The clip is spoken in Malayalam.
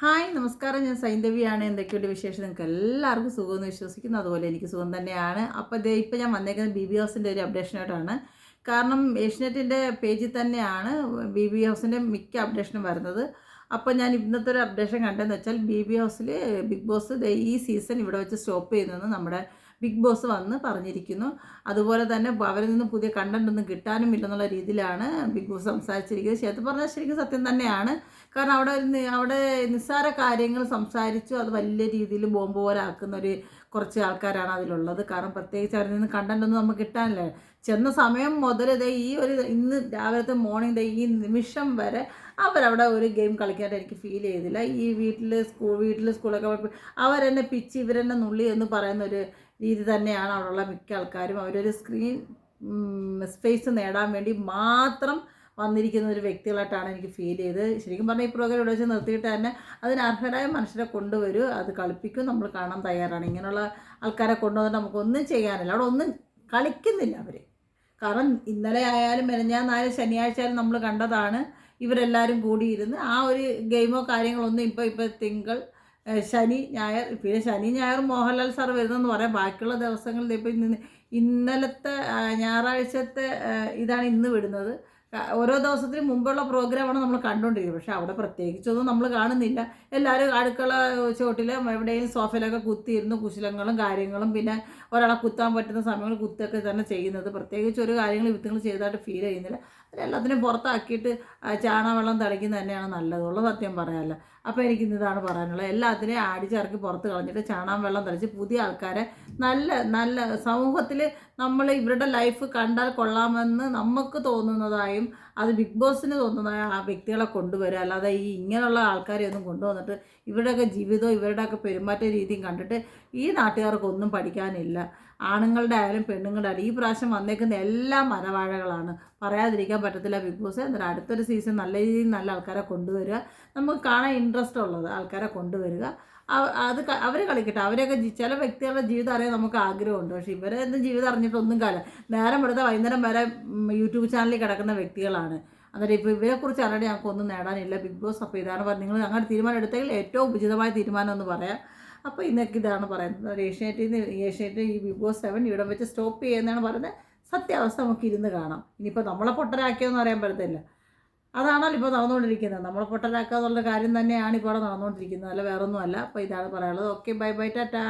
ഹായ് നമസ്കാരം, ഞാൻ സൈന്ധവിയാണ്. എന്തൊക്കെയുണ്ട് വിശേഷം? നിങ്ങൾക്ക് എല്ലാവർക്കും സുഖമെന്ന് വിശ്വസിക്കുന്നു. അതുപോലെ എനിക്ക് സുഖം തന്നെയാണ്. അപ്പോൾ ഇപ്പോൾ ഞാൻ വന്നേക്കുന്നത് ബി ബി ഹൗസിൻ്റെ ഒരു അപ്ഡേഷനായിട്ടാണ്. കാരണം ഏഷ്യനെറ്റിൻ്റെ പേജിൽ തന്നെയാണ് ബി ബി ഹൗസിൻ്റെ മിക്ക അപ്ഡേഷനും വരുന്നത്. അപ്പോൾ ഞാൻ ഇന്നത്തെ ഒരു അപ്ഡേഷൻ കണ്ടതെന്ന് വെച്ചാൽ ബി ബി ഹൗസിൽ ബിഗ് ബോസ് ഈ സീസൺ ഇവിടെ വെച്ച് സ്റ്റോപ്പ് ചെയ്യുന്നതെന്ന് നമ്മുടെ ബിഗ് ബോസ് വന്ന് പറഞ്ഞിരിക്കുന്നു. അതുപോലെ തന്നെ അവരിൽ നിന്ന് പുതിയ കണ്ടൻ്റ് ഒന്നും കിട്ടാനും ഇല്ലെന്നുള്ള രീതിയിലാണ് ബിഗ് ബോസ് സംസാരിച്ചിരിക്കുന്നത്. ശരിക്കും പറഞ്ഞാൽ ശരിക്കും സത്യം തന്നെയാണ്. കാരണം അവിടെ നിസ്സാര കാര്യങ്ങൾ സംസാരിച്ചു അത് വലിയ രീതിയിൽ ബോംബ് പോലെ ആക്കുന്ന കുറച്ച് ആൾക്കാരാണ് അതിലുള്ളത്. കാരണം പ്രത്യേകിച്ച് അവരിൽ നിന്ന് കണ്ടൻ്റ് ഒന്നും നമുക്ക് കിട്ടാനില്ല. ചെന്ന സമയം മുതൽ ഇന്ന് രാവിലത്തെ മോർണിംഗ് ഈ നിമിഷം വരെ അവരവിടെ ഒരു ഗെയിം കളിക്കാനായിട്ട് എനിക്ക് ഫീൽ ചെയ്തില്ല. ഈ വീട്ടിൽ സ്കൂളൊക്കെ അവരെന്നെ പിച്ച് ഇവരെന്നെ നുള്ളി എന്ന് പറയുന്ന ഒരു രീതി തന്നെയാണ് അവിടെയുള്ള മിക്ക ആൾക്കാരും. അവരൊരു സ്ക്രീൻ സ്പേസ് നേടാൻ വേണ്ടി മാത്രം വന്നിരിക്കുന്ന ഒരു വ്യക്തികളായിട്ടാണ് എനിക്ക് ഫീൽ ചെയ്തത്. ശരിക്കും പറഞ്ഞാൽ ഈ പ്രോഗ്രാം ഇവിടെ വെച്ച് നിർത്തിയിട്ട് തന്നെ അതിന് അർഹരായ മനുഷ്യരെ കൊണ്ടുവരും, അത് കളിപ്പിക്കും, നമ്മൾ കാണാൻ തയ്യാറാണ്. ഇങ്ങനെയുള്ള ആൾക്കാരെ കൊണ്ടുവന്നിട്ട് നമുക്കൊന്നും ചെയ്യാനില്ല. അവിടെ ഒന്നും കളിക്കുന്നില്ല അവർ. കാരണം ഇന്നലെ ആയാലും മെനഞ്ഞാന്നായാലും ശനിയാഴ്ച ആയാലും നമ്മൾ കണ്ടതാണ് ഇവരെല്ലാവരും കൂടിയിരുന്ന് ആ ഒരു ഗെയിമോ കാര്യങ്ങളൊന്നും ഇപ്പോൾ തിങ്കൾ ശനി ഞായർ, പിന്നെ ശനി ഞായർ മോഹൻലാൽ സാർ വരുന്നതെന്ന് പറയാം. ബാക്കിയുള്ള ദിവസങ്ങളിൽ ഇപ്പോൾ ഇന്നലത്തെ ഞായറാഴ്ചത്തെ ഇതാണ് ഇന്ന് വിടുന്നത്. ഓരോ ദിവസത്തിന് മുമ്പുള്ള പ്രോഗ്രാമാണ് നമ്മൾ കണ്ടുകൊണ്ടിരിക്കുന്നത്. പക്ഷേ അവിടെ പ്രത്യേകിച്ചൊന്നും നമ്മൾ കാണുന്നില്ല. എല്ലാവരും അടുക്കള ചോട്ടിൽ എവിടെയെങ്കിലും സോഫയിലൊക്കെ കുത്തിയിരുന്ന് കുശലങ്ങളും കാര്യങ്ങളും പിന്നെ ഒരാളെ കുത്താൻ പറ്റുന്ന സമയങ്ങൾ കുത്തൊക്കെ തന്നെ ചെയ്യുന്നത്. പ്രത്യേകിച്ച് ഒരു കാര്യങ്ങൾ വിത്തുകൾ ചെയ്തതായിട്ട് ഫീൽ ചെയ്യുന്നില്ല. എല്ലാത്തിനും പുറത്താക്കിയിട്ട് ചാണകവെള്ളം തളിക്കുന്നത് തന്നെയാണ് നല്ലതുള്ള സത്യം പറയാമല്ലോ. അപ്പോൾ എനിക്കിന്ന് ഇതാണ് പറയാനുള്ളത്. എല്ലാത്തിനെയും ആടിച്ചിറക്കി പുറത്ത് കളഞ്ഞിട്ട് ചാണകം വെള്ളം തളിച്ച് പുതിയ ആൾക്കാരെ നല്ല സമൂഹത്തിൽ നമ്മൾ ഇവരുടെ ലൈഫ് കണ്ടാൽ കൊള്ളാമെന്ന് നമുക്ക് തോന്നുന്നതായും അത് ബിഗ് ബോസിന് തോന്നുന്നതായ ആ വ്യക്തികളെ കൊണ്ടുവരിക. അല്ലാതെ ഇങ്ങനെയുള്ള ആൾക്കാരെ ഒന്നും കൊണ്ടുവന്നിട്ട് ഇവരുടെയൊക്കെ ജീവിതവും ഇവരുടെയൊക്കെ പെരുമാറ്റ രീതിയും കണ്ടിട്ട് ഈ നാട്ടുകാർക്കൊന്നും പഠിക്കാനില്ല. ആണുങ്ങളുടെ ആയാലും പെണ്ണുങ്ങളുടെ ആയാലും ഈ പ്രാവശ്യം വന്നേക്കുന്ന എല്ലാ മരവാഴകളാണ്, പറയാതിരിക്കാൻ പറ്റത്തില്ല ബിഗ് ബോസ്. എന്നിട്ട് അടുത്തൊരു സീസൺ നല്ല രീതിയിൽ നല്ല ആൾക്കാരെ കൊണ്ടുവരിക, നമുക്ക് കാണാൻ ഇൻട്രസ്റ്റ് ഉള്ളത് ആൾക്കാരെ കൊണ്ടുവരിക. അവർ കളിക്കട്ടെ. അവരൊക്കെ ചില വ്യക്തികളുടെ ജീവിതം അറിയാൻ നമുക്ക് ആഗ്രഹമുണ്ട്. പക്ഷേ ഇവരൊന്നും ജീവിതം അറിഞ്ഞിട്ടൊന്നും കാലം നേരം എടുത്ത വൈകുന്നേരം വരെ യൂട്യൂബ് ചാനലിൽ കിടക്കുന്ന വ്യക്തികളാണ്. എന്നിട്ട് ഇപ്പോൾ ഇവരെക്കുറിച്ച് അറിയാൻ ഞങ്ങൾക്കൊന്നും നേടാനില്ല ബിഗ് ബോസ്. അപ്പോൾ ഇതാണ് പറഞ്ഞത്, നിങ്ങൾ അങ്ങനെ തീരുമാനം എടുത്തെങ്കിൽ ഏറ്റവും ഉചിതമായ തീരുമാനം എന്ന് പറയാം. അപ്പോൾ ഇന്നൊക്കെ ഇതാണ് പറയുന്നത്. ഏഷ്യാനെറ്റ് ഈ ബിഗ് ബോസ് 7 ഇവിടെ വെച്ച് സ്റ്റോപ്പ് ചെയ്യുന്നതാണ് പറയുന്നത്. സത്യാവസ്ഥ നമുക്ക് ഇരുന്ന് കാണാം. ഇനിയിപ്പോൾ നമ്മളെ പൊട്ടരാക്കിയോന്ന് അറിയാൻ പറ്റത്തില്ല. അതാണല്ലോ ഇപ്പോൾ നടന്നുകൊണ്ടിരിക്കുന്നത്. നമ്മളെ പൊട്ടരാക്കുക എന്നുള്ള കാര്യം തന്നെയാണ് ഇപ്പോൾ അവിടെ നടന്നുകൊണ്ടിരിക്കുന്നത്, അല്ല വേറൊന്നുമല്ല. അപ്പോൾ ഇതാണ് പറയാനുള്ളത്. Okay, bye bye, Tata.